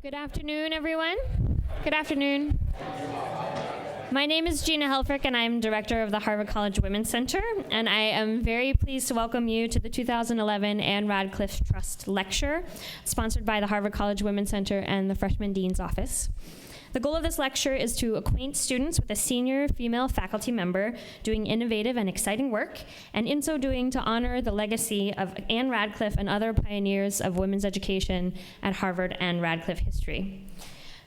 Good afternoon, everyone. Good afternoon. My name is Gina Helfrich, and I'm director of the Harvard College Women's Center, and I am very pleased to welcome you to the 2011 Ann Radcliffe Trust Lecture, sponsored by the Harvard College Women's Center and the Freshman Dean's Office. The goal of this lecture is to acquaint students with a senior female faculty member doing innovative and exciting work, and in so doing to honor the legacy of Ann Radcliffe and other pioneers of women's education at Harvard and Radcliffe history.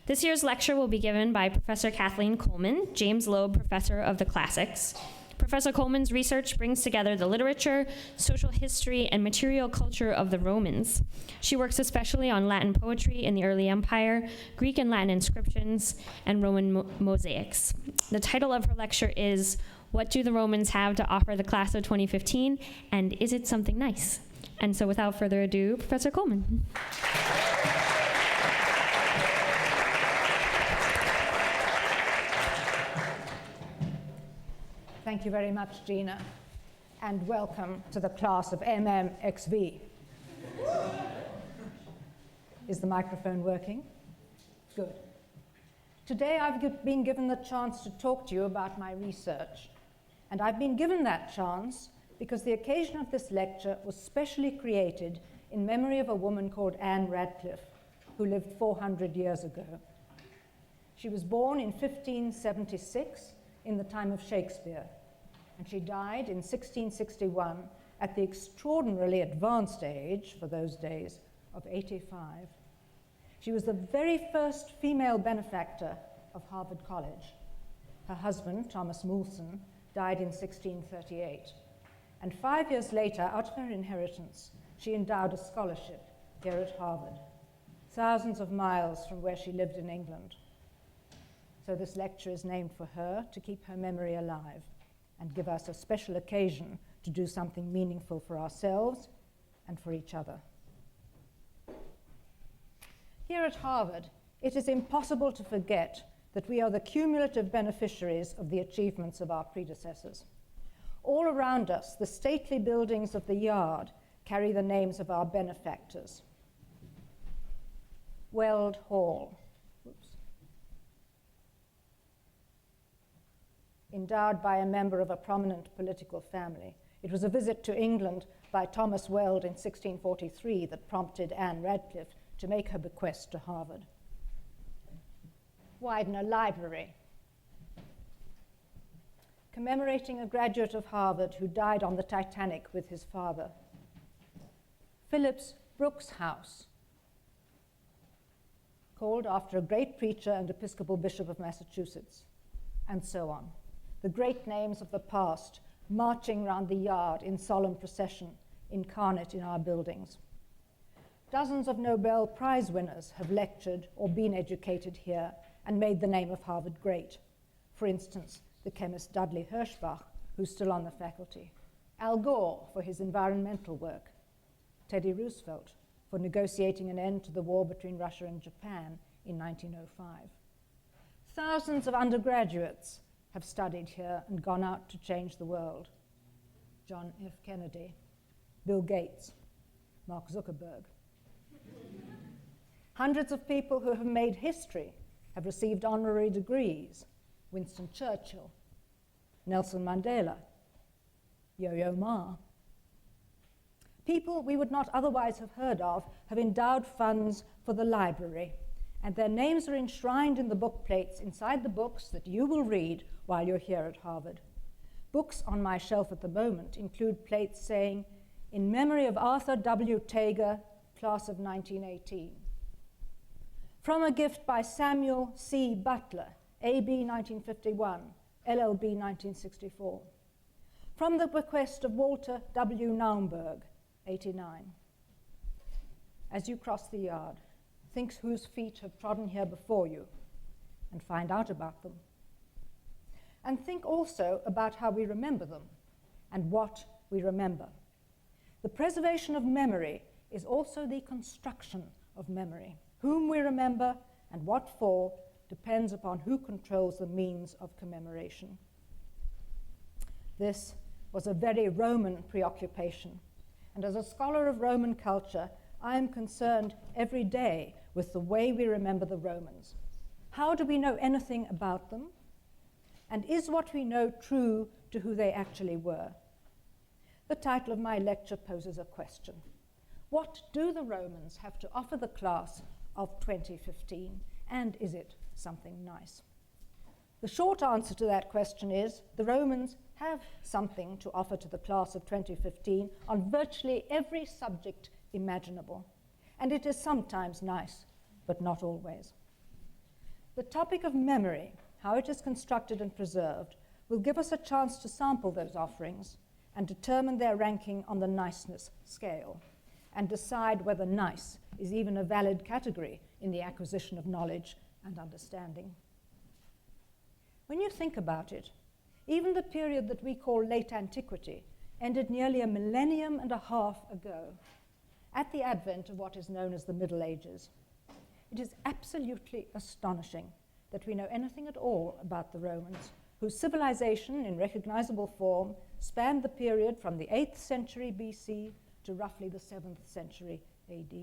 This year's lecture will be given by Professor Kathleen Coleman, James Loeb Professor of the Classics. Professor Coleman's research brings together the literature, social history, and material culture of the Romans. She works especially on Latin poetry in the early empire, Greek and Latin inscriptions, and Roman mosaics. The title of her lecture is, "What Do the Romans Have to Offer the Class of 2015, and Is It Something Nice?" And so without further ado, Professor Coleman. Thank you very much, Gina, and welcome to the class of MMXV. Is the microphone working? Good. Today I've been given the chance to talk to you about my research, and I've been given that chance because the occasion of this lecture was specially created in memory of a woman called Ann Radcliffe, who lived 400 years ago. She was born in 1576 in the time of Shakespeare, and she died in 1661 at the extraordinarily advanced age, for those days, of 85. She was the very first female benefactor of Harvard College. Her husband, Thomas Moulson, died in 1638, and 5 years later, out of her inheritance, she endowed a scholarship here at Harvard, thousands of miles from where she lived in England. So this lecture is named for her to keep her memory alive and give us a special occasion to do something meaningful for ourselves and for each other. Here at Harvard, it is impossible to forget that we are the cumulative beneficiaries of the achievements of our predecessors. All around us, the stately buildings of the Yard carry the names of our benefactors. Weld Hall, endowed by a member of a prominent political family. It was a visit to England by Thomas Weld in 1643 that prompted Ann Radcliffe to make her bequest to Harvard. Widener Library, commemorating a graduate of Harvard who died on the Titanic with his father. Phillips Brooks House, called after a great preacher and Episcopal Bishop of Massachusetts, and so on. The great names of the past marching round the Yard in solemn procession, incarnate in our buildings. Dozens of Nobel Prize winners have lectured or been educated here and made the name of Harvard great. For instance, the chemist Dudley Hirschbach, who's still on the faculty. Al Gore for his environmental work. Teddy Roosevelt for negotiating an end to the war between Russia and Japan in 1905. Thousands of undergraduates have studied here and gone out to change the world. John F. Kennedy, Bill Gates, Mark Zuckerberg. Hundreds of people who have made history have received honorary degrees. Winston Churchill, Nelson Mandela, Yo-Yo Ma. People we would not otherwise have heard of have endowed funds for the library, and their names are enshrined in the book plates inside the books that you will read while you're here at Harvard. Books on my shelf at the moment include plates saying, "In memory of Arthur W. Tager, class of 1918." From a gift by Samuel C. Butler, AB 1951, LLB 1964. From the bequest of Walter W. Naumburg, 89. As you cross the Yard, think whose feet have trodden here before you and find out about them. And think also about how we remember them and what we remember. The preservation of memory is also the construction of memory. Whom we remember and what for depends upon who controls the means of commemoration. This was a very Roman preoccupation, and as a scholar of Roman culture, I am concerned every day with the way we remember the Romans? How do we know anything about them? And is what we know true to who they actually were? The title of my lecture poses a question. What do the Romans have to offer the class of 2015, and is it something nice? The short answer to that question is the Romans have something to offer to the class of 2015 on virtually every subject imaginable, and it is sometimes nice, but not always. The topic of memory, how it is constructed and preserved, will give us a chance to sample those offerings and determine their ranking on the niceness scale, and decide whether nice is even a valid category in the acquisition of knowledge and understanding. When you think about it, even the period that we call late antiquity ended nearly 1.5 millennium ago, at the advent of what is known as the Middle Ages. It is absolutely astonishing that we know anything at all about the Romans, whose civilization in recognizable form spanned the period from the 8th century BC to roughly the 7th century AD.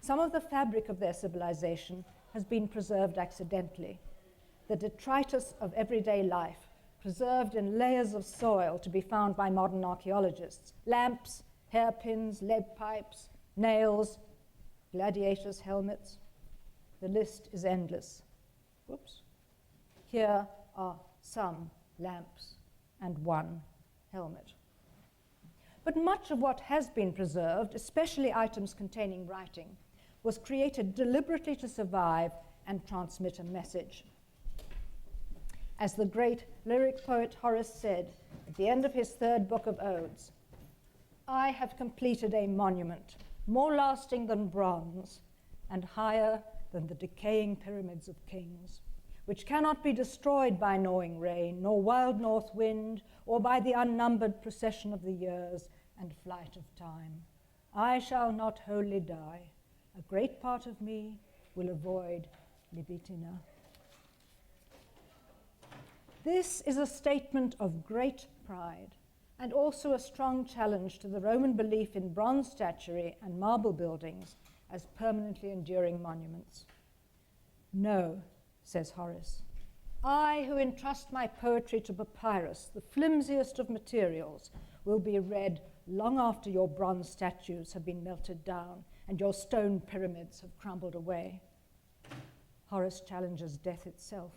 Some of the fabric of their civilization has been preserved accidentally. The detritus of everyday life, preserved in layers of soil to be found by modern archaeologists, lamps, hairpins, lead pipes, nails, gladiators' helmets. The list is endless. Whoops. Here are some lamps and one helmet. But much of what has been preserved, especially items containing writing, was created deliberately to survive and transmit a message. As the great lyric poet Horace said at the end of his 3rd book of Odes, "I have completed a monument more lasting than bronze and higher than the decaying pyramids of kings, which cannot be destroyed by gnawing rain, nor wild north wind, or by the unnumbered procession of the years and flight of time. I shall not wholly die. A great part of me will avoid Libitina." This is a statement of great pride and also a strong challenge to the Roman belief in bronze statuary and marble buildings as permanently enduring monuments. "No," says Horace, "I who entrust my poetry to papyrus, the flimsiest of materials, will be read long after your bronze statues have been melted down and your stone pyramids have crumbled away." Horace challenges death itself,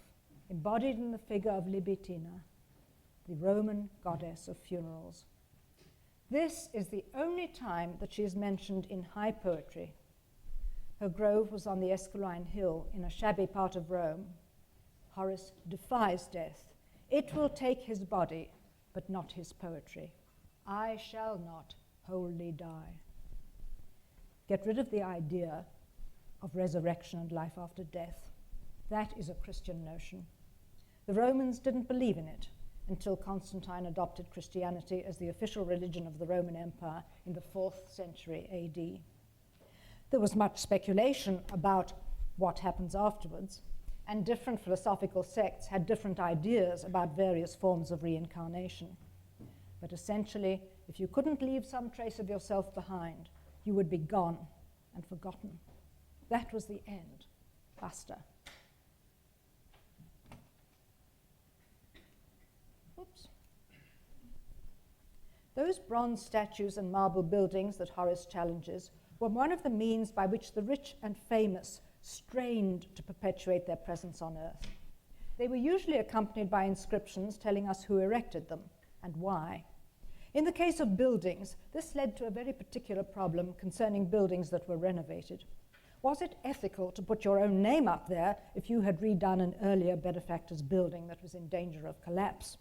embodied in the figure of Libitina, the Roman goddess of funerals. This is the only time that she is mentioned in high poetry. Her grove was on the Esquiline Hill in a shabby part of Rome. Horace defies death. "It will take his body, but not his poetry. I shall not wholly die." Get rid of the idea of resurrection and life after death. That is a Christian notion. The Romans didn't believe in it until Constantine adopted Christianity as the official religion of the Roman Empire in the 4th century AD. There was much speculation about what happens afterwards, and different philosophical sects had different ideas about various forms of reincarnation. But essentially, if you couldn't leave some trace of yourself behind, you would be gone and forgotten. That was the end. Basta. Oops. Those bronze statues and marble buildings that Horace challenges were one of the means by which the rich and famous strained to perpetuate their presence on earth. They were usually accompanied by inscriptions telling us who erected them and why. In the case of buildings, this led to a very particular problem concerning buildings that were renovated. Was it ethical to put your own name up there if you had redone an earlier Benefactors building that was in danger of collapse?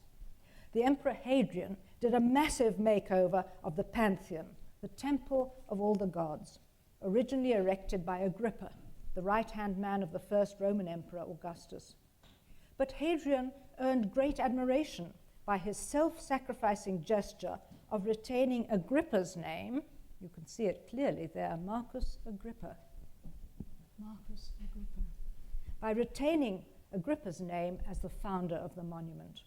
The Emperor Hadrian did a massive makeover of the Pantheon, the temple of all the gods, originally erected by Agrippa, the right-hand man of the first Roman Emperor Augustus. But Hadrian earned great admiration by his self-sacrificing gesture of retaining Agrippa's name. You can see it clearly there, Marcus Agrippa. Marcus Agrippa. By retaining Agrippa's name as the founder of the monument.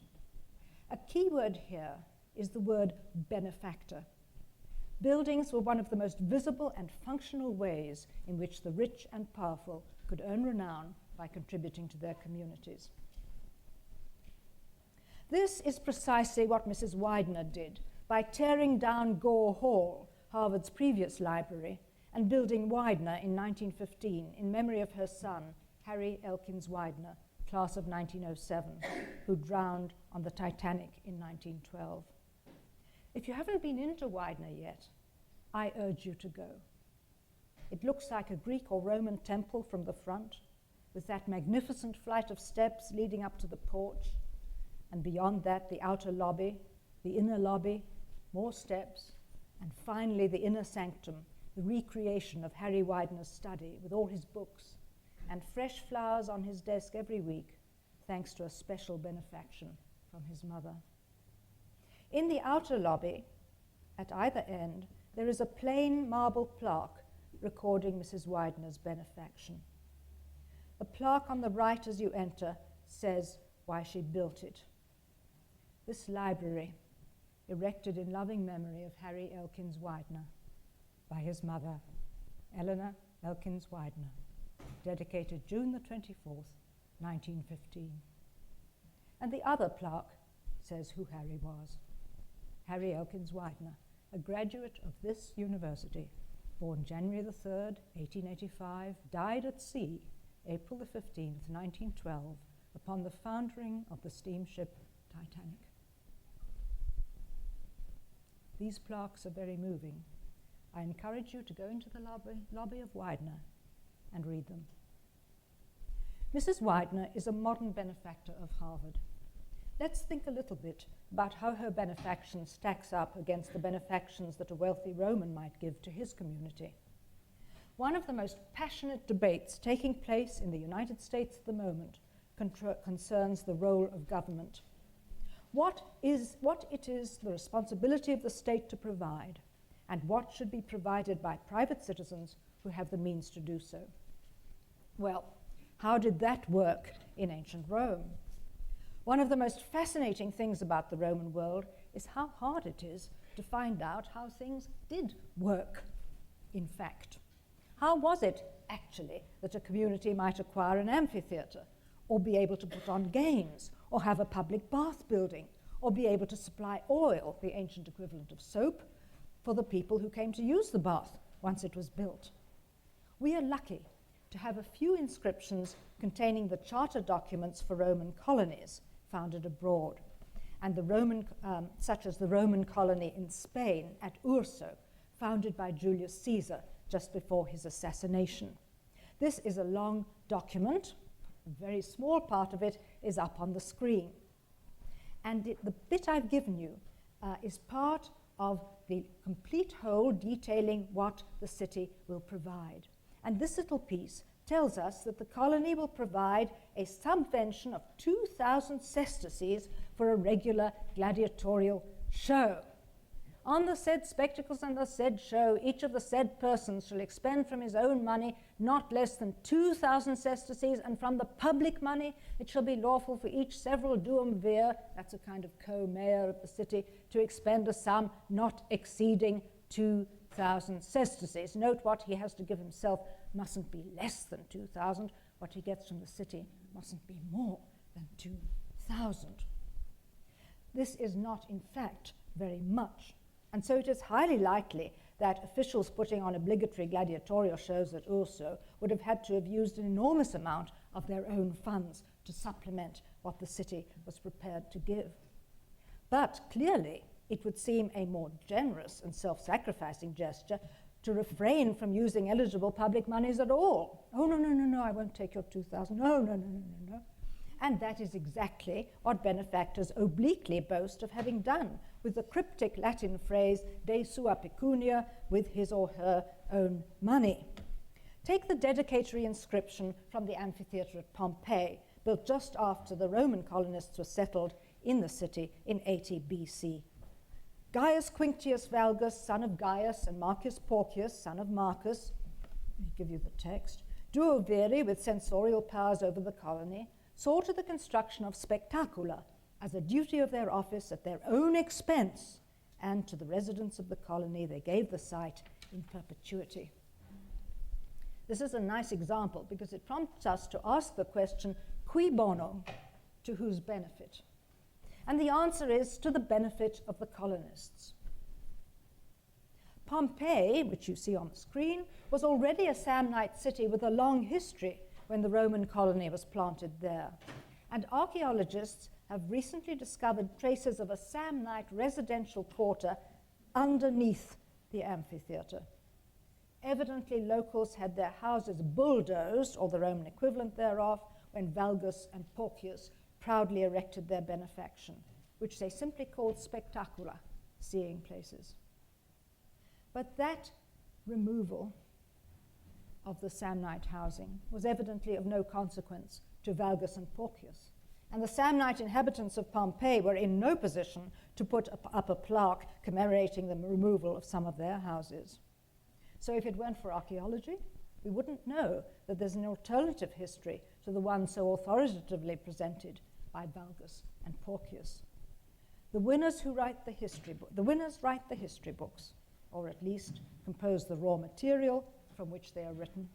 A key word here is the word benefactor. buildings were one of the most visible and functional ways in which the rich and powerful could earn renown by contributing to their communities. This is precisely what Mrs. Widener did by tearing down Gore Hall, Harvard's previous library, and building Widener in 1915 in memory of her son, Harry Elkins Widener, class of 1907, who drowned on the Titanic in 1912. If you haven't been into Widener yet, I urge you to go. It looks like a Greek or Roman temple from the front, with that magnificent flight of steps leading up to the porch, and beyond that the outer lobby, the inner lobby, more steps, and finally the inner sanctum, the recreation of Harry Widener's study with all his books, and fresh flowers on his desk every week, thanks to a special benefaction from his mother. In the outer lobby, at either end, there is a plain marble plaque recording Mrs. Widener's benefaction. The plaque on the right as you enter says why she built it. This library, erected in loving memory of Harry Elkins Widener by his mother, Eleanor Elkins Widener, dedicated June the 24th, 1915. And the other plaque says who Harry was. Harry Elkins Widener, a graduate of this university, born January the 3rd, 1885, died at sea, April the 15th, 1912, upon the foundering of the steamship Titanic. These plaques are very moving. I encourage you to go into the lobby of Widener and read them. Mrs. Widener is a modern benefactor of Harvard. Let's think a little bit about how her benefaction stacks up against the benefactions that a wealthy Roman might give to his community. One of the most passionate debates taking place in the United States at the moment concerns the role of government. What it is the responsibility of the state to provide, and what should be provided by private citizens who have the means to do so. Well, how did that work in ancient Rome? One of the most fascinating things about the Roman world is how hard it is to find out how things did work, in fact. How was it, actually, that a community might acquire an amphitheatre, or be able to put on games, or have a public bath building, or be able to supply oil, the ancient equivalent of soap, for the people who came to use the bath once it was built? We are lucky to have a few inscriptions containing the charter documents for Roman colonies founded abroad, and such as the Roman colony in Spain at Urso, founded by Julius Caesar just before his assassination. This is a long document. A very small part of it is up on the screen. And the bit I've given you is part of the complete whole detailing what the city will provide. And this little piece tells us that the colony will provide a subvention of 2,000 sesterces for a regular gladiatorial show. On the said spectacles and the said show, each of the said persons shall expend from his own money not less than 2,000 sesterces, and from the public money it shall be lawful for each several duumvir, that's a kind of co-mayor of the city, to expend a sum not exceeding 2,000 sesterces. Note what he has to give himself mustn't be less than 2,000. What he gets from the city mustn't be more than 2,000. This is not, in fact, very much. And so it is highly likely that officials putting on obligatory gladiatorial shows at Urso would have had to have used an enormous amount of their own funds to supplement what the city was prepared to give. But clearly, it would seem a more generous and self-sacrificing gesture to refrain from using eligible public monies at all. Oh, no, I won't take your 2,000. No. And that is exactly what benefactors obliquely boast of having done with the cryptic Latin phrase de sua pecunia, with his or her own money. Take the dedicatory inscription from the amphitheatre at Pompeii, built just after the Roman colonists were settled in the city in 80 BC. Gaius Quinctius Valgus, son of Gaius, and Marcus Porcius, son of Marcus, let me give you the text, duo viri, with censorial powers over the colony, saw to the construction of spectacula as a duty of their office at their own expense, and to the residents of the colony, they gave the site in perpetuity. This is a nice example because it prompts us to ask the question, cui bono, to whose benefit? And the answer is to the benefit of the colonists. Pompeii, which you see on the screen, was already a Samnite city with a long history when the Roman colony was planted there. And archaeologists have recently discovered traces of a Samnite residential quarter underneath the amphitheatre. Evidently, locals had their houses bulldozed, or the Roman equivalent thereof, when Valgus and Porcius proudly erected their benefaction, which they simply called spectacula, seeing places. But that removal of the Samnite housing was evidently of no consequence to Valgus and Porcius. And the Samnite inhabitants of Pompeii were in no position to put up a plaque commemorating the removal of some of their houses. So if it weren't for archaeology, we wouldn't know that there's an alternative history to the one so authoritatively presented by Valgus and Porcius. The winners write the history books, or at least compose the raw material from which they are written.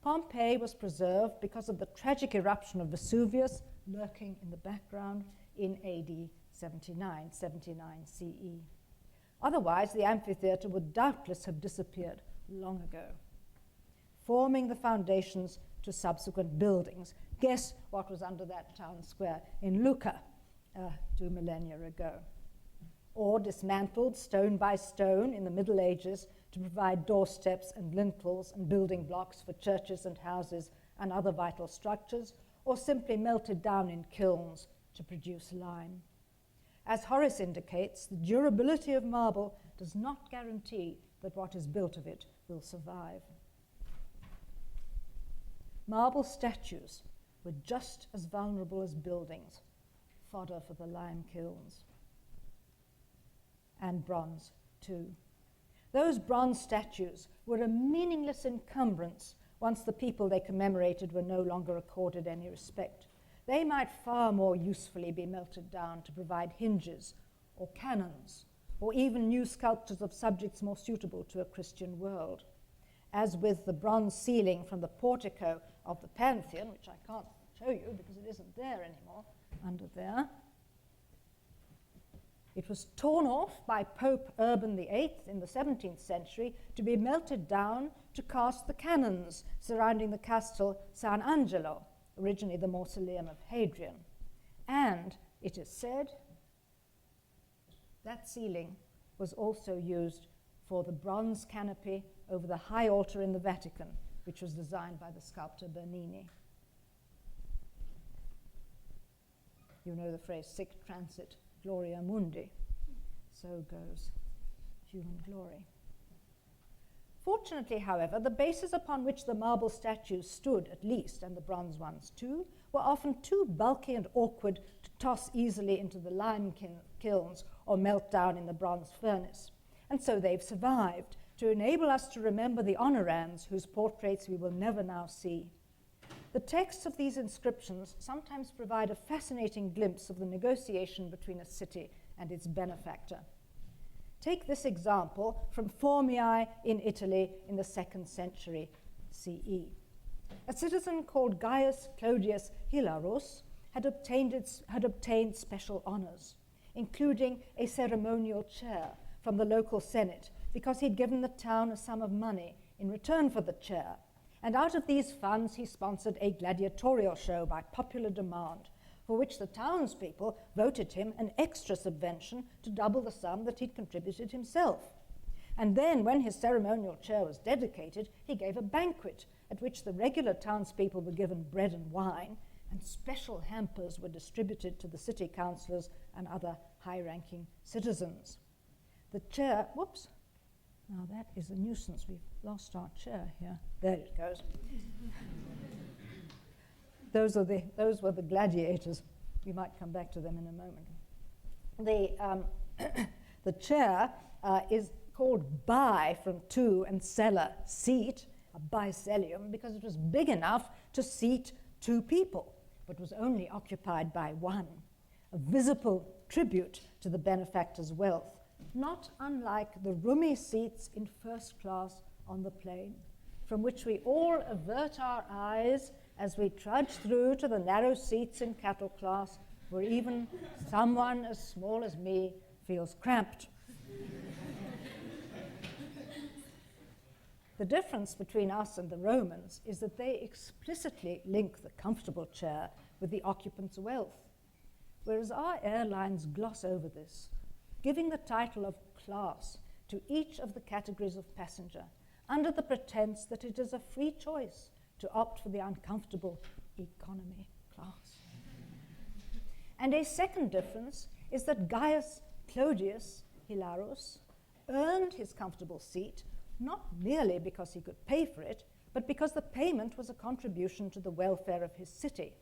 Pompeii was preserved because of the tragic eruption of Vesuvius lurking in the background in AD 79 CE. Otherwise, the amphitheatre would doubtless have disappeared long ago, forming the foundations to subsequent buildings. Guess what was under that town square in Lucca 2 millennia ago? Or dismantled stone by stone in the Middle Ages to provide doorsteps and lintels and building blocks for churches and houses and other vital structures, or simply melted down in kilns to produce lime. As Horace indicates, the durability of marble does not guarantee that what is built of it will survive. Marble statues were just as vulnerable as buildings, fodder for the lime kilns. And bronze, too. Those bronze statues were a meaningless encumbrance once the people they commemorated were no longer accorded any respect. They might far more usefully be melted down to provide hinges or cannons, or even new sculptures of subjects more suitable to a Christian world. As with the bronze ceiling from the portico of the Pantheon, which I can't show you because it isn't there anymore, under there. It was torn off by Pope Urban VIII in the 17th century to be melted down to cast the cannons surrounding the Castel San Angelo, originally the mausoleum of Hadrian. And it is said that ceiling was also used for the bronze canopy over the high altar in the Vatican, which was designed by the sculptor Bernini. You know the phrase, sic transit gloria mundi. So goes human glory. Fortunately, however, the bases upon which the marble statues stood, at least, and the bronze ones too, were often too bulky and awkward to toss easily into the lime kilns or melt down in the bronze furnace. And so they've survived to enable us to remember the honorans whose portraits we will never now see. The texts of these inscriptions sometimes provide a fascinating glimpse of the negotiation between a city and its benefactor. Take this example from Formiae in Italy in the 2nd century CE. A citizen called Gaius Clodius Hilarus had obtained special honors, including a ceremonial chair from the local senate because he'd given the town a sum of money in return for the chair. And out of these funds, he sponsored a gladiatorial show by popular demand, for which the townspeople voted him an extra subvention to double the sum that he'd contributed himself. And then, when his ceremonial chair was dedicated, he gave a banquet at which the regular townspeople were given bread and wine, and special hampers were distributed to the city councillors and other high-ranking citizens. The chair, whoops, now that is a nuisance. We've lost our chair here. There it goes. Those were the gladiators. We might come back to them in a moment. The chair is called bi from two and cella, seat, a bicellium, because it was big enough to seat two people, but was only occupied by one. A visible tribute to the benefactor's wealth, not unlike the roomy seats in first class on the plane, from which we all avert our eyes as we trudge through to the narrow seats in cattle class, where even someone as small as me feels cramped. The difference between us and the Romans is that they explicitly link the comfortable chair with the occupant's wealth, whereas our airlines gloss over this, giving the title of class to each of the categories of passenger under the pretense that it is a free choice to opt for the uncomfortable economy class. And a second difference is that Gaius Clodius Hilarus earned his comfortable seat not merely because he could pay for it, but because the payment was a contribution to the welfare of his city.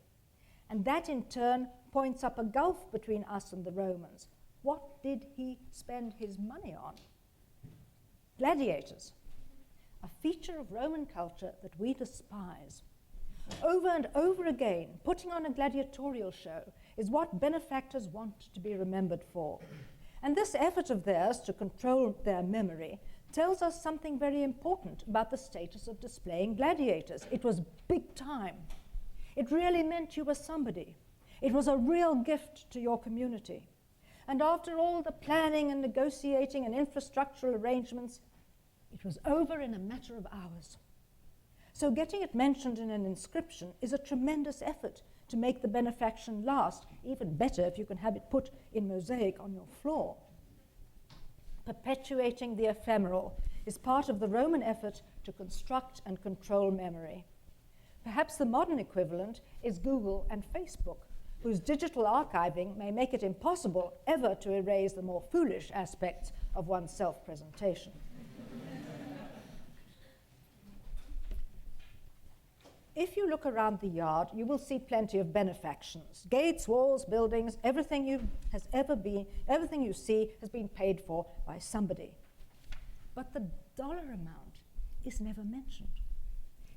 And that in turn points up a gulf between us and the Romans. What did he spend his money on? Gladiators, a feature of Roman culture that we despise. Over and over again, putting on a gladiatorial show is what benefactors want to be remembered for. And this effort of theirs to control their memory tells us something very important about the status of displaying gladiators. It was big time. It really meant you were somebody. It was a real gift to your community. And after all the planning and negotiating and infrastructural arrangements, it was over in a matter of hours. So getting it mentioned in an inscription is a tremendous effort to make the benefaction last, even better if you can have it put in mosaic on your floor. Perpetuating the ephemeral is part of the Roman effort to construct and control memory. Perhaps the modern equivalent is Google and Facebook, whose digital archiving may make it impossible ever to erase the more foolish aspects of one's self-presentation. If you look around the yard, you will see plenty of benefactions. Gates, walls, buildings, everything you see has been paid for by somebody. But the dollar amount is never mentioned.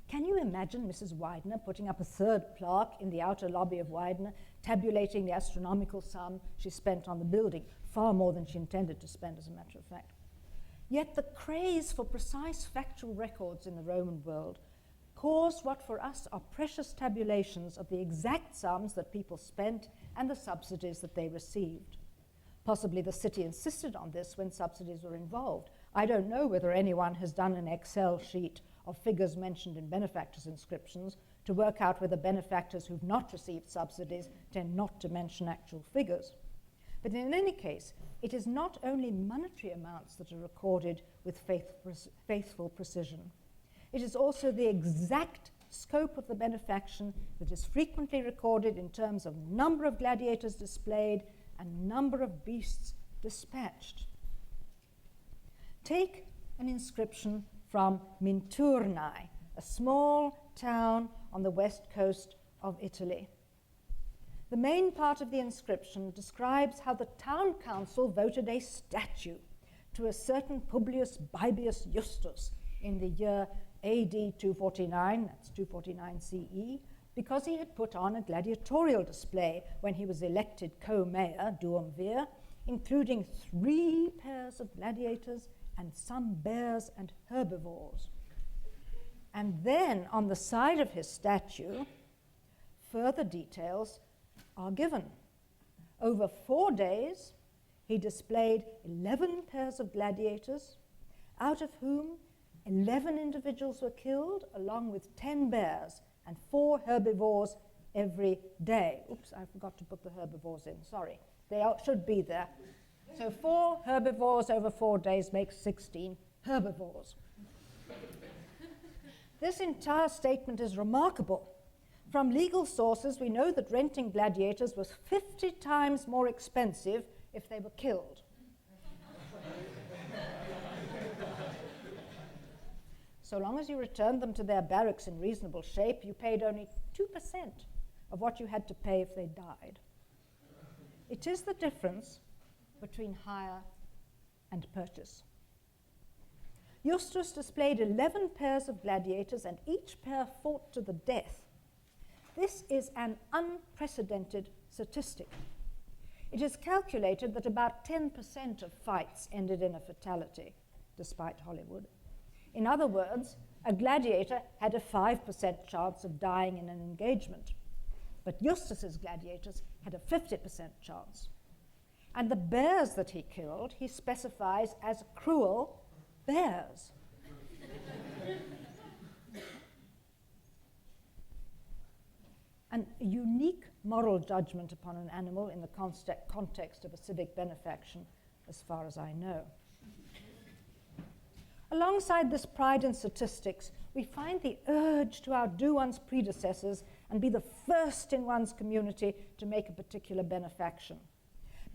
Can you imagine Mrs. Widener putting up a third plaque in the outer lobby of Widener, tabulating the astronomical sum she spent on the building, far more than she intended to spend, as a matter of fact? Yet the craze for precise factual records in the Roman world caused what for us are precious tabulations of the exact sums that people spent and the subsidies that they received. Possibly the city insisted on this when subsidies were involved. I don't know whether anyone has done an Excel sheet of figures mentioned in benefactors' inscriptions to work out whether benefactors who've not received subsidies tend not to mention actual figures. But in any case, it is not only monetary amounts that are recorded with faithful precision. It is also the exact scope of the benefaction that is frequently recorded in terms of number of gladiators displayed and number of beasts dispatched. Take an inscription from Minturnae, a small town on the west coast of Italy. The main part of the inscription describes how the town council voted a statue to a certain Publius Baebius Justus in the year AD 249, that's 249 CE, because he had put on a gladiatorial display when he was elected co-mayor, duumvir, including 3 pairs of gladiators and some bears and herbivores. And then on the side of his statue, further details are given. Over 4 days, he displayed 11 pairs of gladiators, out of whom 11 individuals were killed, along with 10 bears and 4 herbivores every day. Oops, I forgot to put the herbivores in, sorry. They should be there. So 4 herbivores over 4 days makes 16 herbivores. This entire statement is remarkable. From legal sources, we know that renting gladiators was 50 times more expensive if they were killed. So long as you returned them to their barracks in reasonable shape, you paid only 2% of what you had to pay if they died. It is the difference between hire and purchase. Justus displayed 11 pairs of gladiators, and each pair fought to the death. This is an unprecedented statistic. It is calculated that about 10% of fights ended in a fatality, despite Hollywood. In other words, a gladiator had a 5% chance of dying in an engagement, but Eustace's gladiators had a 50% chance. And the bears that he killed, he specifies as cruel bears. And a unique moral judgment upon an animal in the context of a civic benefaction, as far as I know. Alongside this pride in statistics, we find the urge to outdo one's predecessors and be the first in one's community to make a particular benefaction.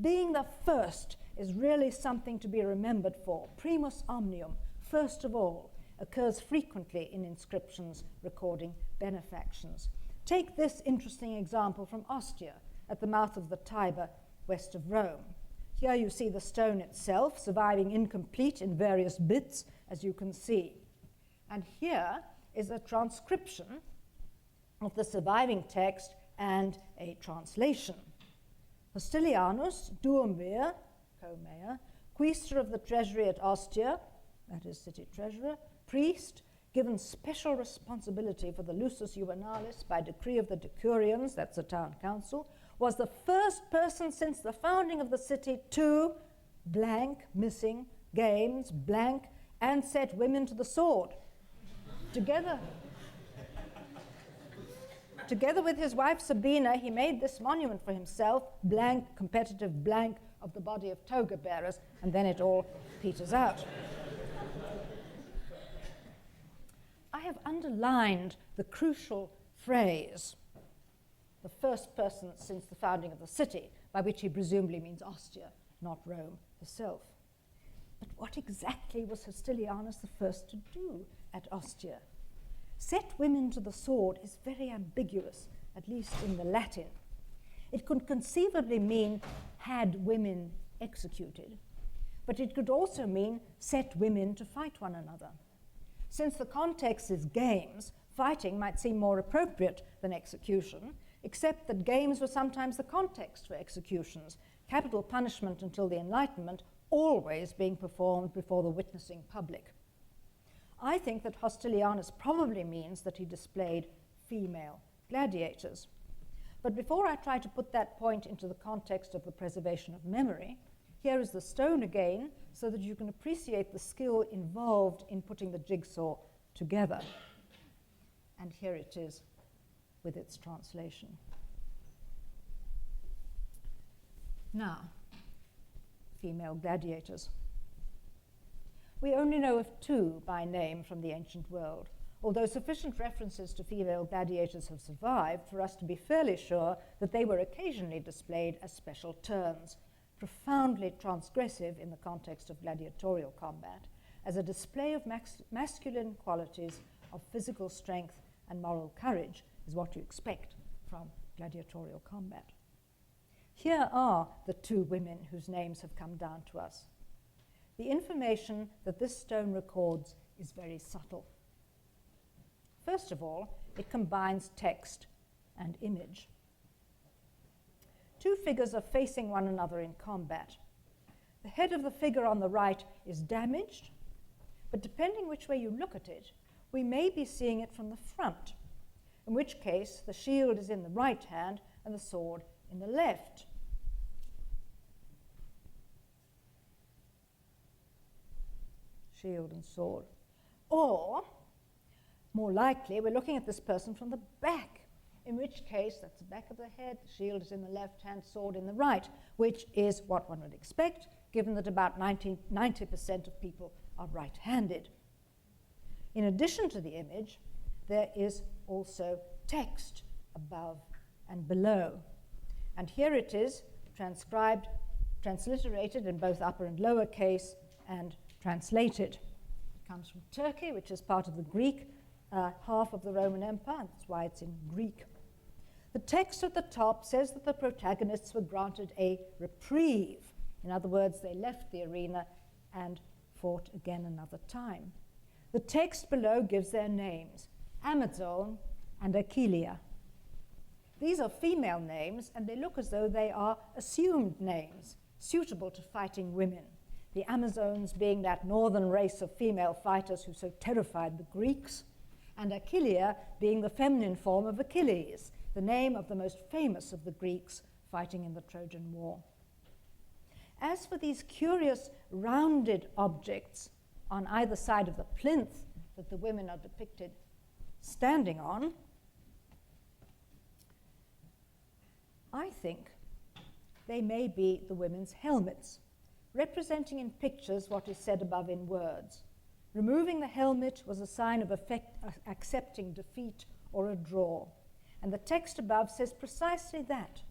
Being the first is really something to be remembered for. Primus omnium, first of all, occurs frequently in inscriptions recording benefactions. Take this interesting example from Ostia, at the mouth of the Tiber, west of Rome. Here you see the stone itself, surviving incomplete in various bits, as you can see. And here is a transcription of the surviving text and a translation. Hostilianus, duumvir, co-mayor, quaestor of the treasury at Ostia, that is city treasurer, priest, given special responsibility for the lusus juvenalis by decree of the decurions, that's the town council, was the first person since the founding of the city to blank, missing, games, blank, and set women to the sword. Together with his wife Sabina, he made this monument for himself, blank, competitive blank, of the body of toga bearers, and then it all peters out. I have underlined the crucial phrase, the first person since the founding of the city, by which he presumably means Ostia, not Rome herself. But what exactly was Hostilianus the first to do at Ostia? Set women to the sword is very ambiguous, at least in the Latin. It could conceivably mean had women executed, but it could also mean set women to fight one another. Since the context is games, fighting might seem more appropriate than execution, except that games were sometimes the context for executions, capital punishment until the Enlightenment always being performed before the witnessing public. I think that Hostilianus probably means that he displayed female gladiators. But before I try to put that point into the context of the preservation of memory, here is the stone again, so that you can appreciate the skill involved in putting the jigsaw together. And here it is with its translation. Now, female gladiators. We only know of two by name from the ancient world, although sufficient references to female gladiators have survived for us to be fairly sure that they were occasionally displayed as special turns, profoundly transgressive in the context of gladiatorial combat, as a display of masculine qualities of physical strength and moral courage is what you expect from gladiatorial combat. Here are the two women whose names have come down to us. The information that this stone records is very subtle. First of all, it combines text and image. Two figures are facing one another in combat. The head of the figure on the right is damaged, but depending which way you look at it, we may be seeing it from the front, in which case the shield is in the right hand and the sword in the left. Shield and sword. Or, more likely, we're looking at this person from the back, in which case that's the back of the head, the shield is in the left hand, sword in the right, which is what one would expect, given that about 90% of people are right-handed. In addition to the image, there is also text above and below. And here it is, transcribed, transliterated in both upper and lower case, and translated. It comes from Turkey, which is part of the Greek half of the Roman Empire. That's why it's in Greek. The text at the top says that the protagonists were granted a reprieve. In other words, they left the arena and fought again another time. The text below gives their names, Amazon and Aquileia. These are female names, and they look as though they are assumed names, suitable to fighting women. The Amazones being that northern race of female fighters who so terrified the Greeks, and Achillea being the feminine form of Achilles, the name of the most famous of the Greeks fighting in the Trojan War. As for these curious rounded objects on either side of the plinth that the women are depicted standing on, I think they may be the women's helmets, representing in pictures what is said above in words. Removing the helmet was a sign of accepting defeat or a draw, and the text above says precisely that.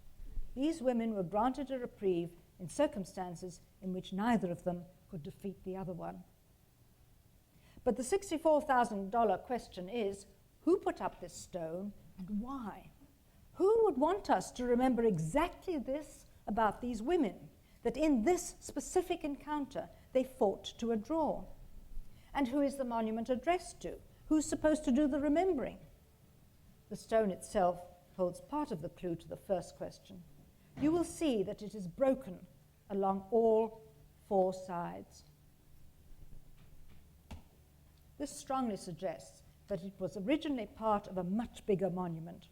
These women were granted a reprieve in circumstances in which neither of them could defeat the other one. But the $64,000 question is, who put up this stone and why? Who would want us to remember exactly this about these women, that in this specific encounter they fought to a draw? And who is the monument addressed to? Who's supposed to do the remembering? The stone itself holds part of the clue to the first question. You will see that it is broken along all four sides. This strongly suggests that it was originally part of a much bigger monument.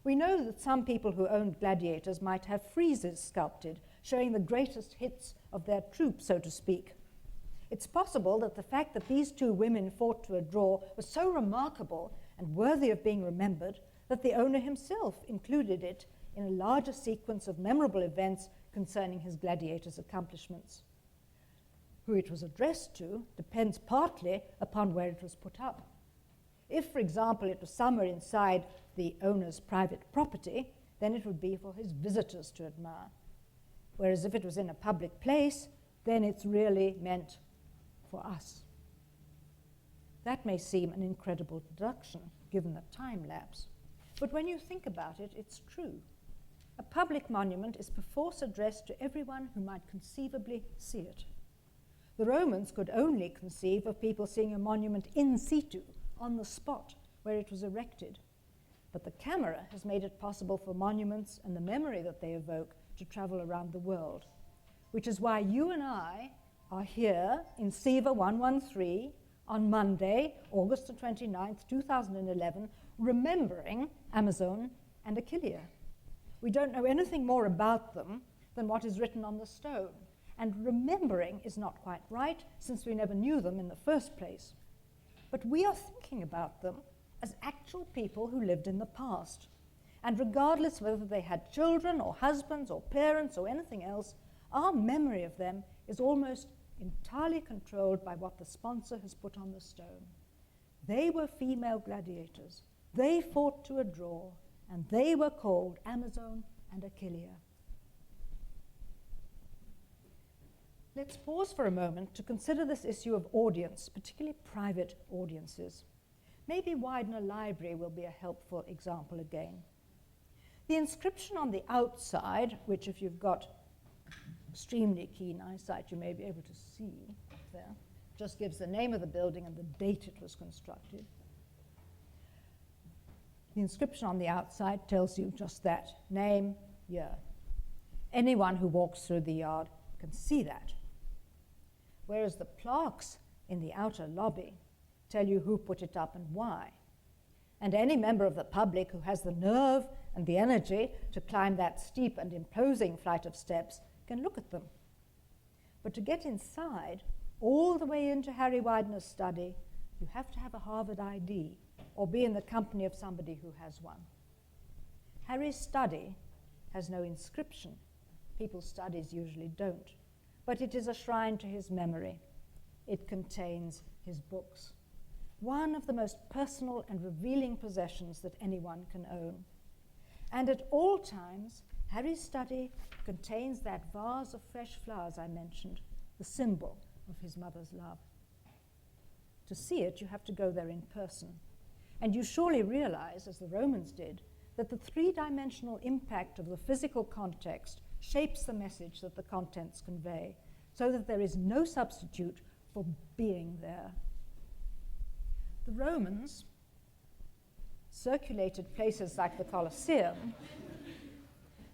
We know that some people who owned gladiators might have friezes sculpted, showing the greatest hits of their troop, so to speak. It's possible that the fact that these two women fought to a draw was so remarkable and worthy of being remembered that the owner himself included it in a larger sequence of memorable events concerning his gladiators' accomplishments. Who it was addressed to depends partly upon where it was put up. If, for example, it was somewhere inside the owner's private property, then it would be for his visitors to admire. Whereas if it was in a public place, then it's really meant for us. That may seem an incredible deduction, given the time lapse. But when you think about it, it's true. A public monument is perforce addressed to everyone who might conceivably see it. The Romans could only conceive of people seeing a monument in situ, on the spot where it was erected. But the camera has made it possible for monuments and the memory that they evoke to travel around the world, which is why you and I are here in SIVA 113 on Monday, August the 29th, 2011, remembering Amazon and Achillea. We don't know anything more about them than what is written on the stone, and remembering is not quite right, since we never knew them in the first place. But we are thinking about them as actual people who lived in the past. And regardless whether they had children or husbands or parents or anything else, our memory of them is almost entirely controlled by what the sponsor has put on the stone. They were female gladiators. They fought to a draw, and they were called Amazon and Achillea. Let's pause for a moment to consider this issue of audience, particularly private audiences. Maybe Widener Library will be a helpful example again. The inscription on the outside, which if you've got extremely keen eyesight you may be able to see there, just gives the name of the building and the date it was constructed. The inscription on the outside tells you just that, name, year. Anyone who walks through the yard can see that. Whereas the plaques in the outer lobby tell you who put it up and why. And any member of the public who has the nerve and the energy to climb that steep and imposing flight of steps can look at them. But to get inside, all the way into Harry Widener's study, you have to have a Harvard ID or be in the company of somebody who has one. Harry's study has no inscription. People's studies usually don't. But it is a shrine to his memory. It contains his books, one of the most personal and revealing possessions that anyone can own. And at all times, Harry's study contains that vase of fresh flowers I mentioned, the symbol of his mother's love. To see it, you have to go there in person. And you surely realize, as the Romans did, that the three-dimensional impact of the physical context shapes the message that the contents convey, so that there is no substitute for being there. The Romans circulated places like the Colosseum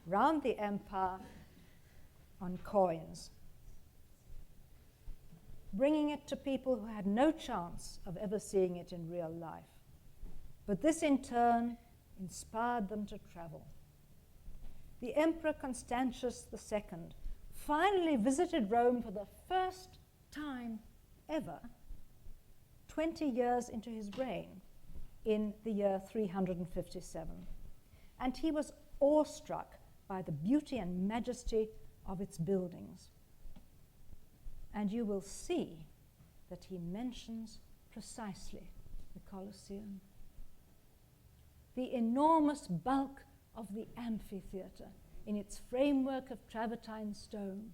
round the empire on coins, bringing it to people who had no chance of ever seeing it in real life. But this in turn inspired them to travel. The Emperor Constantius II finally visited Rome for the first time ever 20 years into his reign in the year 357. And he was awestruck by the beauty and majesty of its buildings. And you will see that he mentions precisely the Colosseum. The enormous bulk of the amphitheater in its framework of travertine stone,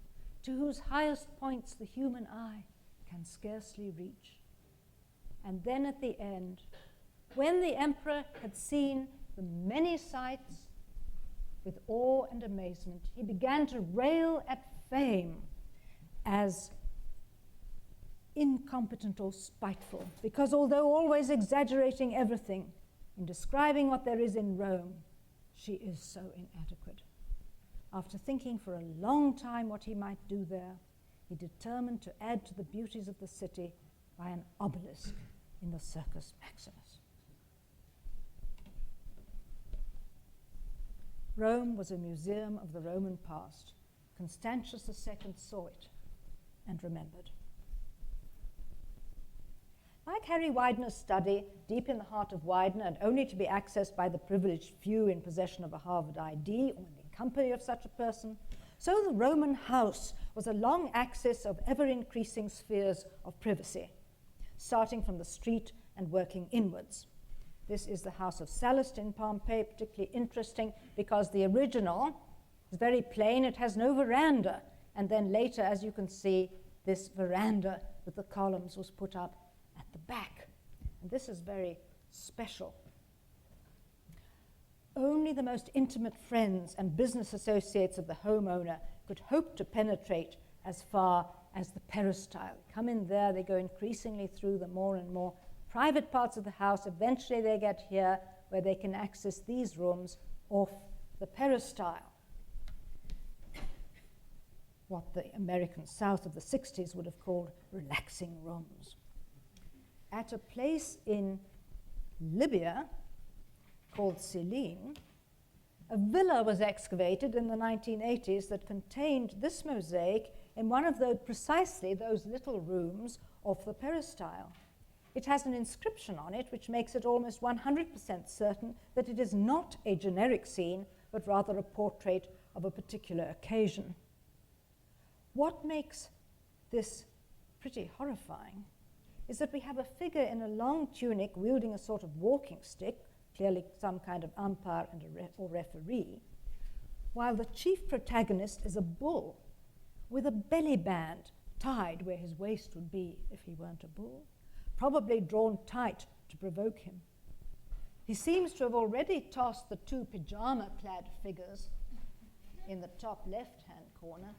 to whose highest points the human eye can scarcely reach. And then at the end, when the emperor had seen the many sights with awe and amazement, he began to rail at fame as incompetent or spiteful, because although always exaggerating everything, in describing what there is in Rome, she is so inadequate. After thinking for a long time what he might do there, he determined to add to the beauties of the city by an obelisk in the Circus Maximus. Rome was a museum of the Roman past. Constantius II saw it and remembered. Like Harry Widener's study, deep in the heart of Widener and only to be accessed by the privileged few in possession of a Harvard ID or in the company of such a person, so the Roman house was a long axis of ever-increasing spheres of privacy, starting from the street and working inwards. This is the house of Sallust in Pompeii, particularly interesting because the original is very plain. It has no veranda. And then later, as you can see, this veranda with the columns was put up at the back. And this is very special. Only the most intimate friends and business associates of the homeowner could hope to penetrate as far as the peristyle. Come in there, they go increasingly through the more and more private parts of the house. Eventually they get here where they can access these rooms off the peristyle. What the American South of the 60s would have called relaxing rooms. At a place in Libya called Selene, a villa was excavated in the 1980s that contained this mosaic in one of precisely those little rooms off the peristyle. It has an inscription on it which makes it almost 100% certain that it is not a generic scene, but rather a portrait of a particular occasion. What makes this pretty horrifying is that we have a figure in a long tunic wielding a sort of walking stick, clearly some kind of umpire and or referee, while the chief protagonist is a bull with a belly band tied where his waist would be if he weren't a bull, probably drawn tight to provoke him. He seems to have already tossed the two pyjama-clad figures in the top left-hand corner,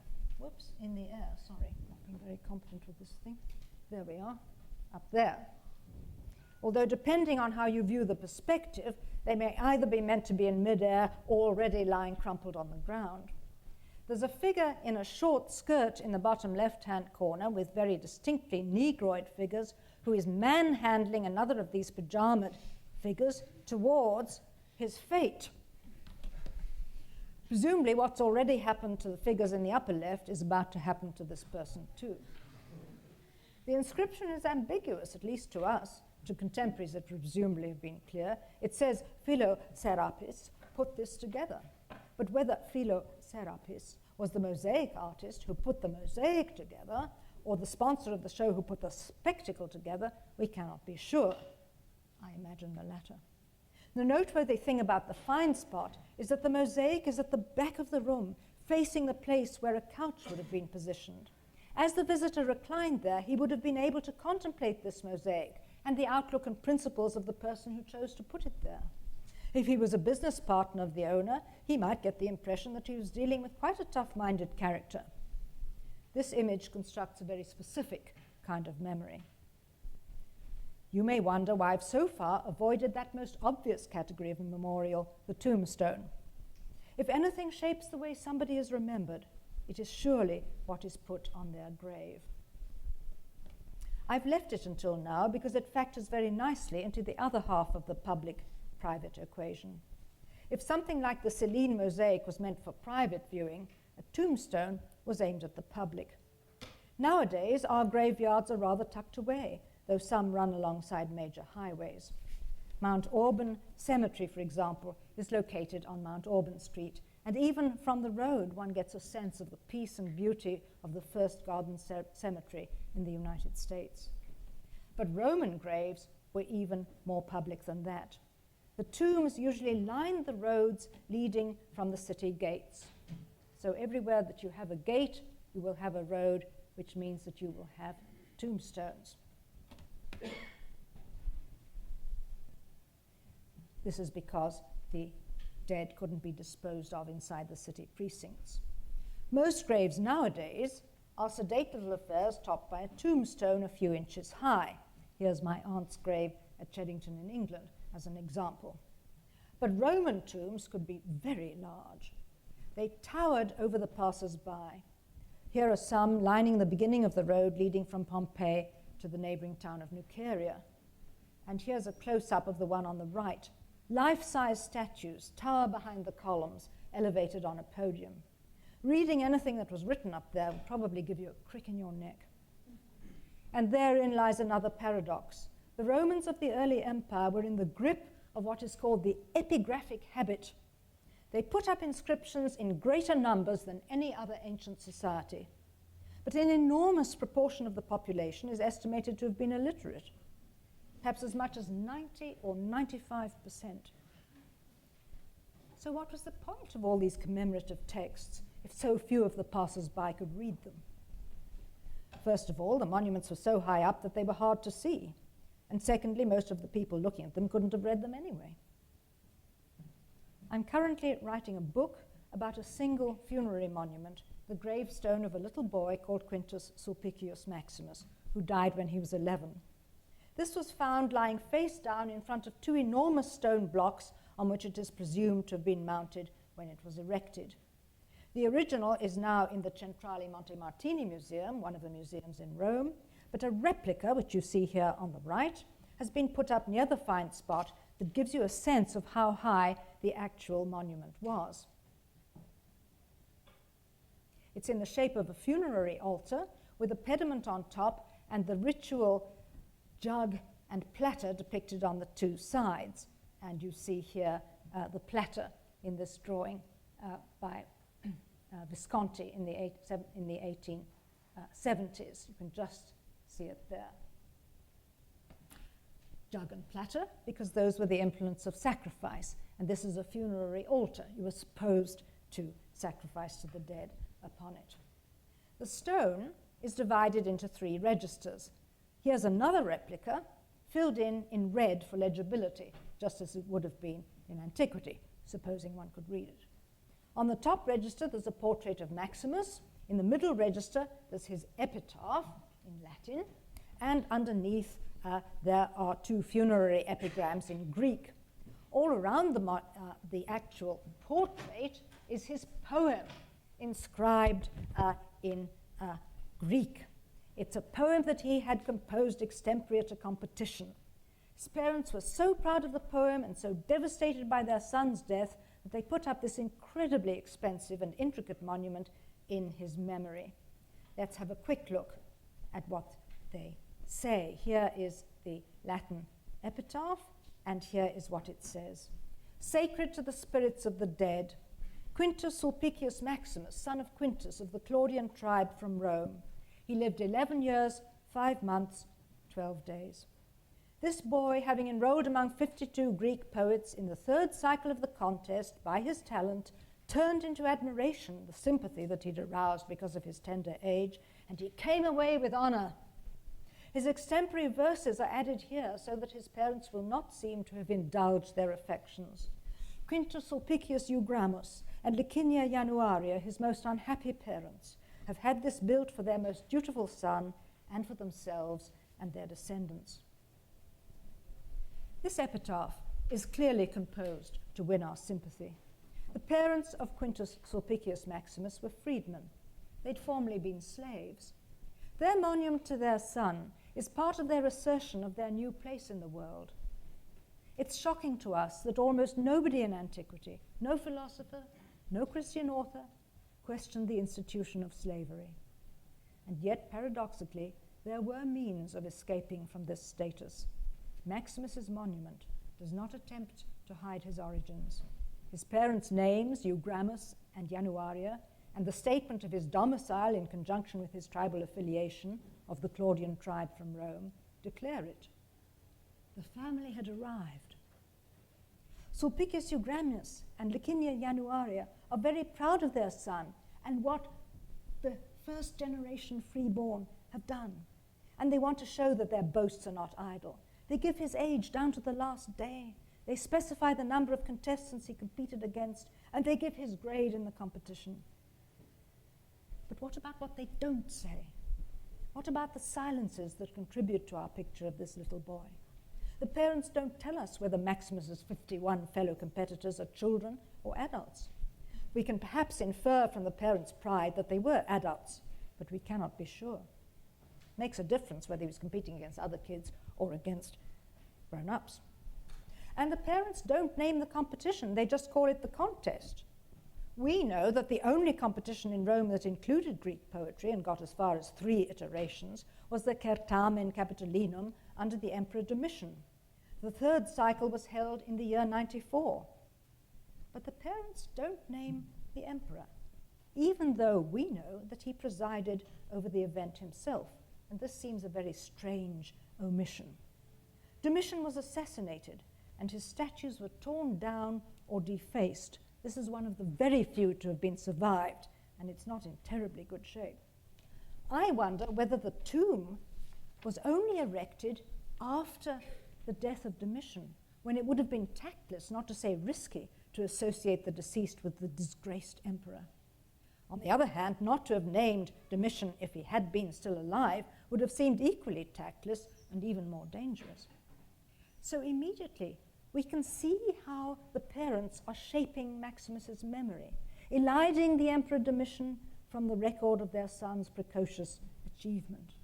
in the air, sorry, not being very competent with this thing. There we are, up there. Although depending on how you view the perspective, they may either be meant to be in midair or already lying crumpled on the ground. There's a figure in a short skirt in the bottom left-hand corner with very distinctly negroid figures who is manhandling another of these pajamaed figures towards his fate. Presumably what's already happened to the figures in the upper left is about to happen to this person too. The inscription is ambiguous, at least to us. To contemporaries it presumably have been clear. It says, Philo Serapis put this together. But whether Philo Serapis was the mosaic artist who put the mosaic together, or the sponsor of the show who put the spectacle together, we cannot be sure. I imagine the latter. The noteworthy thing about the find spot is that the mosaic is at the back of the room, facing the place where a couch would have been positioned. As the visitor reclined there, he would have been able to contemplate this mosaic and the outlook and principles of the person who chose to put it there. If he was a business partner of the owner, he might get the impression that he was dealing with quite a tough-minded character. This image constructs a very specific kind of memory. You may wonder why I've so far avoided that most obvious category of a memorial, the tombstone. If anything shapes the way somebody is remembered, it is surely what is put on their grave. I've left it until now because it factors very nicely into the other half of the public-private equation. If something like the Celine mosaic was meant for private viewing, a tombstone was aimed at the public. Nowadays, our graveyards are rather tucked away, though some run alongside major highways. Mount Auburn Cemetery, for example, is located on Mount Auburn Street, and even from the road one gets a sense of the peace and beauty of the first garden cemetery in the United States. But Roman graves were even more public than that. The tombs usually lined the roads leading from the city gates. So everywhere that you have a gate, you will have a road, which means that you will have tombstones. This is because the dead couldn't be disposed of inside the city precincts. Most graves nowadays are sedate little affairs topped by a tombstone a few inches high. Here's my aunt's grave at Cheddington in England as an example. But Roman tombs could be very large. They towered over the passers-by. Here are some lining the beginning of the road leading from Pompeii to the neighboring town of Nuceria. And here's a close-up of the one on the right. Life-size statues tower behind the columns, elevated on a podium. Reading anything that was written up there would probably give you a crick in your neck. And therein lies another paradox. The Romans of the early empire were in the grip of what is called the epigraphic habit. They put up inscriptions in greater numbers than any other ancient society. But an enormous proportion of the population is estimated to have been illiterate, perhaps as much as 90 or 95%. So what was the point of all these commemorative texts if so few of the passers-by could read them? First of all, the monuments were so high up that they were hard to see. And secondly, most of the people looking at them couldn't have read them anyway. I'm currently writing a book about a single funerary monument, the gravestone of a little boy called Quintus Sulpicius Maximus, who died when he was 11. This was found lying face down in front of two enormous stone blocks on which it is presumed to have been mounted when it was erected. The original is now in the Centrale Monte Martini Museum, one of the museums in Rome, but a replica, which you see here on the right, has been put up near the find spot that gives you a sense of how high the actual monument was. It's in the shape of a funerary altar with a pediment on top and the ritual jug and platter depicted on the two sides. And you see here the platter in this drawing by Visconti in the 1870s. You can just see it there. Jug and platter, because those were the implements of sacrifice. And this is a funerary altar. You were supposed to sacrifice to the dead upon it. The stone is divided into 3 registers. Here's another replica filled in red for legibility, just as it would have been in antiquity, supposing one could read it. On the top register, there's a portrait of Maximus. In the middle register, there's his epitaph in Latin. And underneath, there are 2 funerary epigrams in Greek. All around the actual portrait is his poem, inscribed in Greek. It's a poem that he had composed extempore at a competition. His parents were so proud of the poem and so devastated by their son's death that they put up this incredibly expensive and intricate monument in his memory. Let's have a quick look at what they say. Here is the Latin epitaph, and here is what it says. Sacred to the spirits of the dead, Quintus Sulpicius Maximus, son of Quintus of the Claudian tribe from Rome. He lived 11 years, 5 months, 12 days. This boy, having enrolled among 52 Greek poets in the 3rd cycle of the contest by his talent, turned into admiration the sympathy that he'd aroused because of his tender age, and he came away with honor. His extempore verses are added here so that his parents will not seem to have indulged their affections. Quintus Sulpicius Eugramus and Licinia Januaria, his most unhappy parents, have had this built for their most dutiful son and for themselves and their descendants. This epitaph is clearly composed to win our sympathy. The parents of Quintus Sulpicius Maximus were freedmen. They'd formerly been slaves. Their monument to their son is part of their assertion of their new place in the world. It's shocking to us that almost nobody in antiquity, no philosopher, no Christian author, questioned the institution of slavery. And yet, paradoxically, there were means of escaping from this status. Maximus's monument does not attempt to hide his origins. His parents' names, Eugramus and Januaria, and the statement of his domicile in conjunction with his tribal affiliation of the Claudian tribe from Rome, declare it. The family had arrived. Sulpicius Eugramus and Licinia Januaria are very proud of their son and what the first generation freeborn have done. And they want to show that their boasts are not idle. They give his age down to the last day. They specify the number of contestants he competed against, and they give his grade in the competition. But what about what they don't say? What about the silences that contribute to our picture of this little boy? The parents don't tell us whether Maximus's 51 fellow competitors are children or adults. We can perhaps infer from the parents' pride that they were adults, but we cannot be sure. Makes a difference whether he was competing against other kids or against grown-ups. And the parents don't name the competition, they just call it the contest. We know that the only competition in Rome that included Greek poetry and got as far as 3 iterations was the Certamen Capitolinum under the Emperor Domitian. The 3rd cycle was held in the year 94. But the parents don't name the emperor, even though we know that he presided over the event himself. And this seems a very strange omission. Domitian was assassinated, and his statues were torn down or defaced. This is one of the very few to have been survived, and it's not in terribly good shape. I wonder whether the tomb was only erected after the death of Domitian, when it would have been tactless, not to say risky, to associate the deceased with the disgraced emperor. On the other hand, not to have named Domitian if he had been still alive would have seemed equally tactless and even more dangerous. So immediately, we can see how the parents are shaping Maximus's memory, eliding the Emperor Domitian from the record of their son's precocious achievement.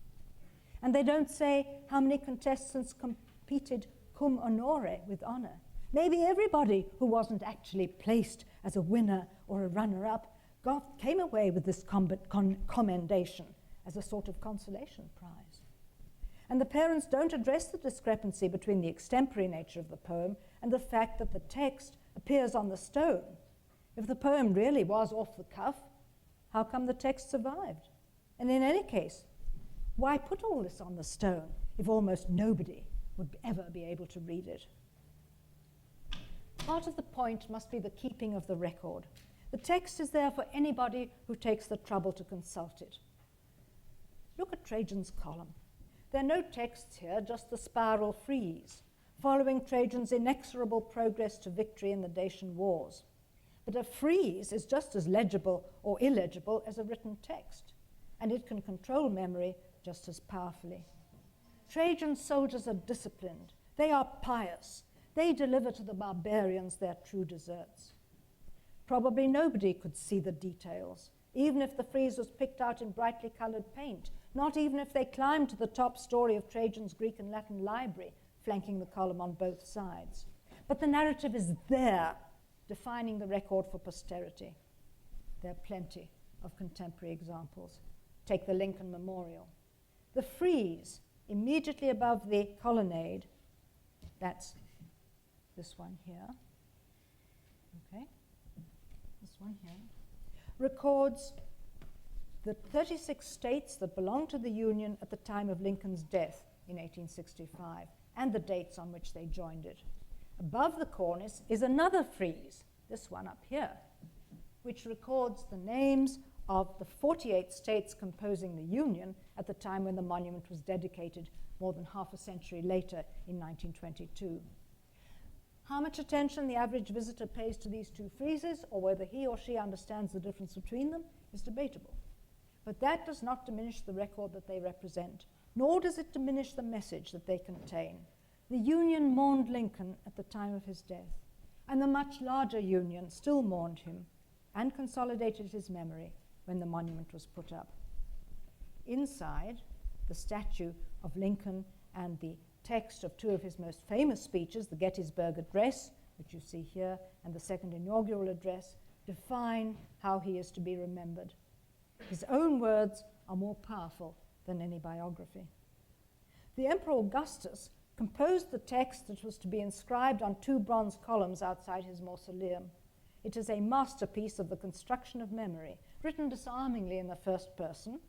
And they don't say how many contestants competed cum honore, with honor. Maybe everybody who wasn't actually placed as a winner or a runner-up came away with this commendation as a sort of consolation prize. And the parents don't address the discrepancy between the extempore nature of the poem and the fact that the text appears on the stone. If the poem really was off the cuff, how come the text survived? And in any case, why put all this on the stone if almost nobody would ever be able to read it? Part of the point must be the keeping of the record. The text is there for anybody who takes the trouble to consult it. Look at Trajan's column. There are no texts here, just the spiral frieze, following Trajan's inexorable progress to victory in the Dacian wars. But a frieze is just as legible or illegible as a written text, and it can control memory just as powerfully. Trajan's soldiers are disciplined. They are pious. They deliver to the barbarians their true deserts. Probably nobody could see the details, even if the frieze was picked out in brightly colored paint, not even if they climbed to the top story of Trajan's Greek and Latin library, flanking the column on both sides. But the narrative is there, defining the record for posterity. There are plenty of contemporary examples. Take the Lincoln Memorial. The frieze, immediately above the colonnade, that's this one here, okay? This one here, records the 36 states that belonged to the Union at the time of Lincoln's death in 1865, and the dates on which they joined it. Above the cornice is another frieze, this one up here, which records the names of the 48 states composing the Union at the time when the monument was dedicated more than half a century later in 1922. How much attention the average visitor pays to these two friezes, or whether he or she understands the difference between them, is debatable. But that does not diminish the record that they represent, nor does it diminish the message that they contain. The Union mourned Lincoln at the time of his death, and the much larger Union still mourned him and consolidated his memory when the monument was put up. Inside, the statue of Lincoln and the text of two of his most famous speeches, the Gettysburg Address, which you see here, and the second inaugural address, define how he is to be remembered. His own words are more powerful than any biography. The Emperor Augustus composed the text that was to be inscribed on two bronze columns outside his mausoleum. It is a masterpiece of the construction of memory, written disarmingly in the first person,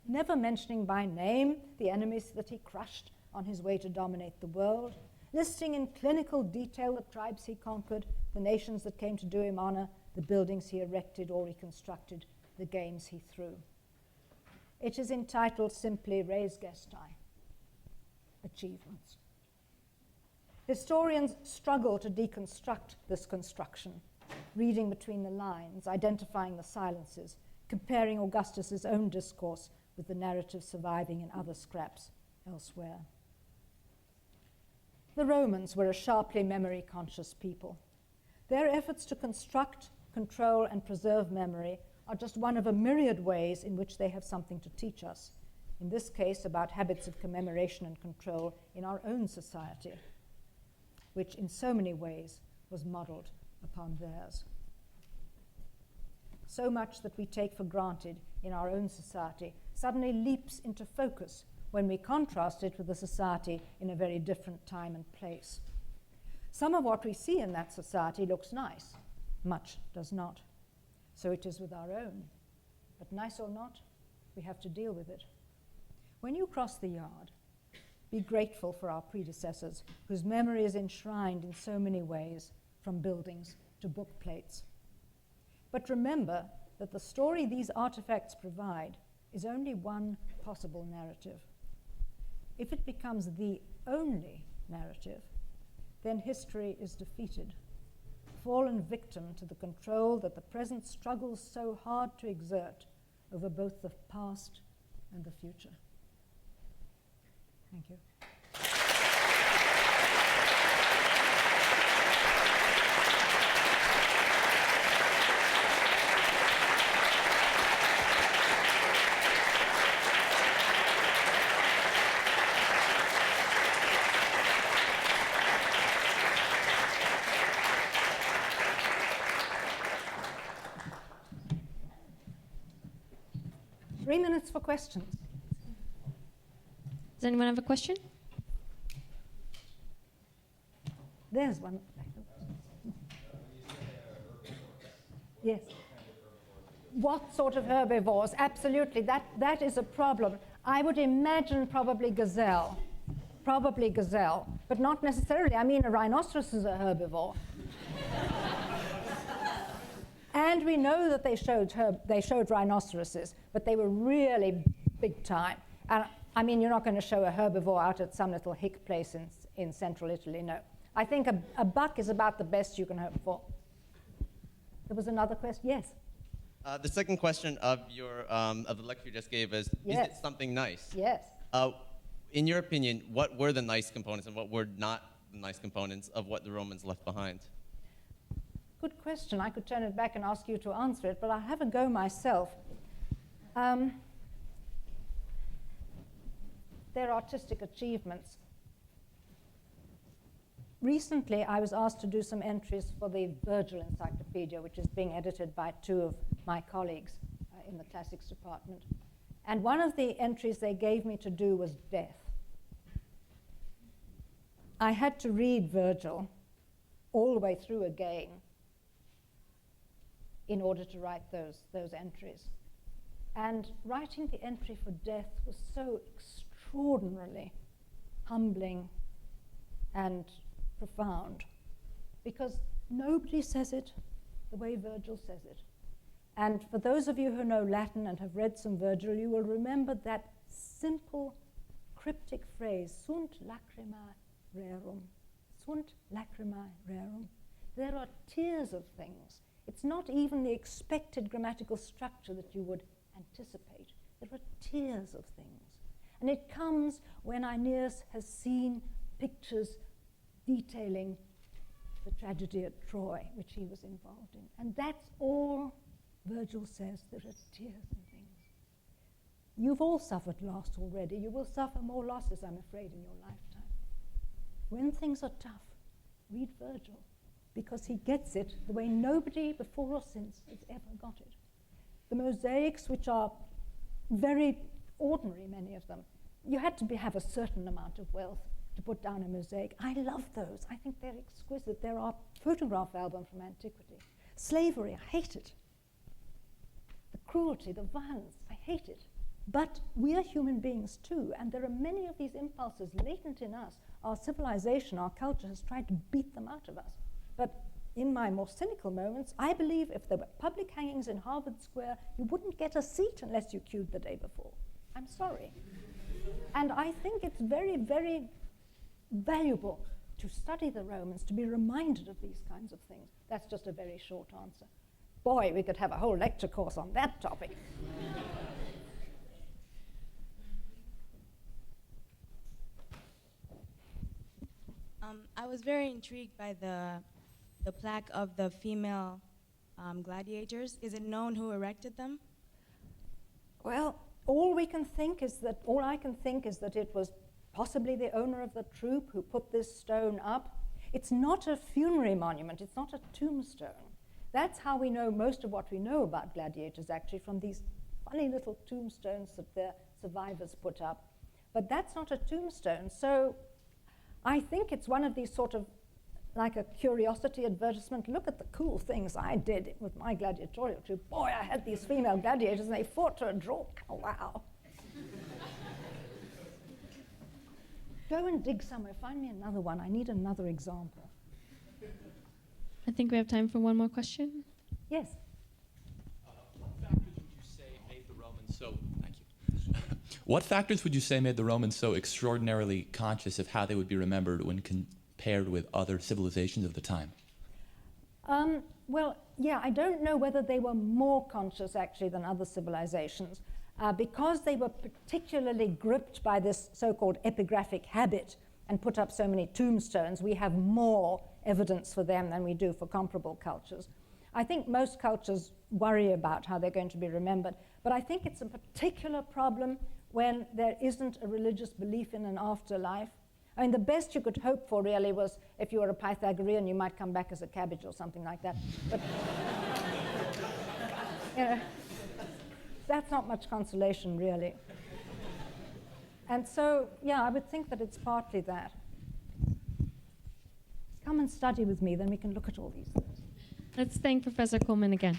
never mentioning by name the enemies that he crushed on his way to dominate the world, listing in clinical detail the tribes he conquered, the nations that came to do him honor, the buildings he erected or reconstructed, the games he threw. It is entitled simply Res Gestae, Achievements. Historians struggle to deconstruct this construction, reading between the lines, identifying the silences, comparing Augustus's own discourse with the narrative surviving in other scraps elsewhere. The Romans were a sharply memory-conscious people. Their efforts to construct, control, and preserve memory are just one of a myriad ways in which they have something to teach us, in this case about habits of commemoration and control in our own society, which in so many ways was modeled upon theirs. So much that we take for granted in our own society suddenly leaps into focus when we contrast it with a society in a very different time and place. Some of what we see in that society looks nice, much does not. So it is with our own. But nice or not, we have to deal with it. When you cross the yard, be grateful for our predecessors, whose memory is enshrined in so many ways, from buildings to book plates. But remember that the story these artifacts provide is only one possible narrative. If it becomes the only narrative, then history is defeated, fallen victim to the control that the present struggles so hard to exert over both the past and the future. Thank you. 3 minutes for questions. Does anyone have a question? There's one. Yes. What sort of herbivores? Absolutely. That is a problem. I would imagine probably gazelle, but not necessarily. I mean, a rhinoceros is a herbivore. And we know that they showed rhinoceroses, but they were really big time. And I mean, you're not going to show a herbivore out at some little hick place in central Italy, no. I think a buck is about the best you can hope for. There was another question? Yes? The second question of the lecture you just gave is it something nice? Yes. In your opinion, what were the nice components and what were not the nice components of what the Romans left behind? Good question. I could turn it back and ask you to answer it, but I'll have a go myself. Their artistic achievements. Recently, I was asked to do some entries for the Virgil Encyclopedia, which is being edited by two of my colleagues in the classics department. And one of the entries they gave me to do was death. I had to read Virgil all the way through again in order to write those entries. And writing the entry for death was so extraordinarily humbling and profound, because nobody says it the way Virgil says it. And for those of you who know Latin and have read some Virgil, you will remember that simple cryptic phrase, sunt lacrimae rerum, sunt lacrimae rerum. There are tears of things. It's not even the expected grammatical structure that you would anticipate. There are tears of things. And it comes when Aeneas has seen pictures detailing the tragedy at Troy, which he was involved in. And that's all Virgil says. There are tears and things. You've all suffered loss already. You will suffer more losses, I'm afraid, in your lifetime. When things are tough, read Virgil, because he gets it the way nobody before or since has ever got it. The mosaics, which are very ordinary, many of them, you had to have a certain amount of wealth to put down a mosaic. I love those. I think they're exquisite. They're our photograph album from antiquity. Slavery, I hate it. The cruelty, the violence, I hate it. But we are human beings too, and there are many of these impulses latent in us. Our civilization, our culture has tried to beat them out of us. But in my more cynical moments, I believe if there were public hangings in Harvard Square, you wouldn't get a seat unless you queued the day before. I'm sorry. And I think it's very, very valuable to study the Romans, to be reminded of these kinds of things. That's just a very short answer. Boy, we could have a whole lecture course on that topic. I was very intrigued by the plaque of the female gladiators. Is it known who erected them? Well, all I can think is that it was possibly the owner of the troupe who put this stone up. It's not a funerary monument, it's not a tombstone. That's how we know most of what we know about gladiators, actually, from these funny little tombstones that the survivors put up. But that's not a tombstone, so I think it's one of these sort of like a curiosity advertisement. Look at the cool things I did with my gladiatorial troupe. Boy, I had these female gladiators and they fought to a draw. Oh, wow. Go and dig somewhere. Find me another one. I need another example. I think we have time for one more question. Yes. What factors would you say made the Romans so... Thank you. What factors would you say made the Romans so extraordinarily conscious of how they would be remembered when compared with other civilizations of the time? Well, yeah, I don't know whether they were more conscious, actually, than other civilizations. Because they were particularly gripped by this so-called epigraphic habit and put up so many tombstones, we have more evidence for them than we do for comparable cultures. I think most cultures worry about how they're going to be remembered, but I think it's a particular problem when there isn't a religious belief in an afterlife. I mean, the best you could hope for, really, was if you were a Pythagorean, you might come back as a cabbage or something like that. But, you know, that's not much consolation, really. And so, yeah, I would think that it's partly that. Come and study with me, then we can look at all these things. Let's thank Professor Coleman again.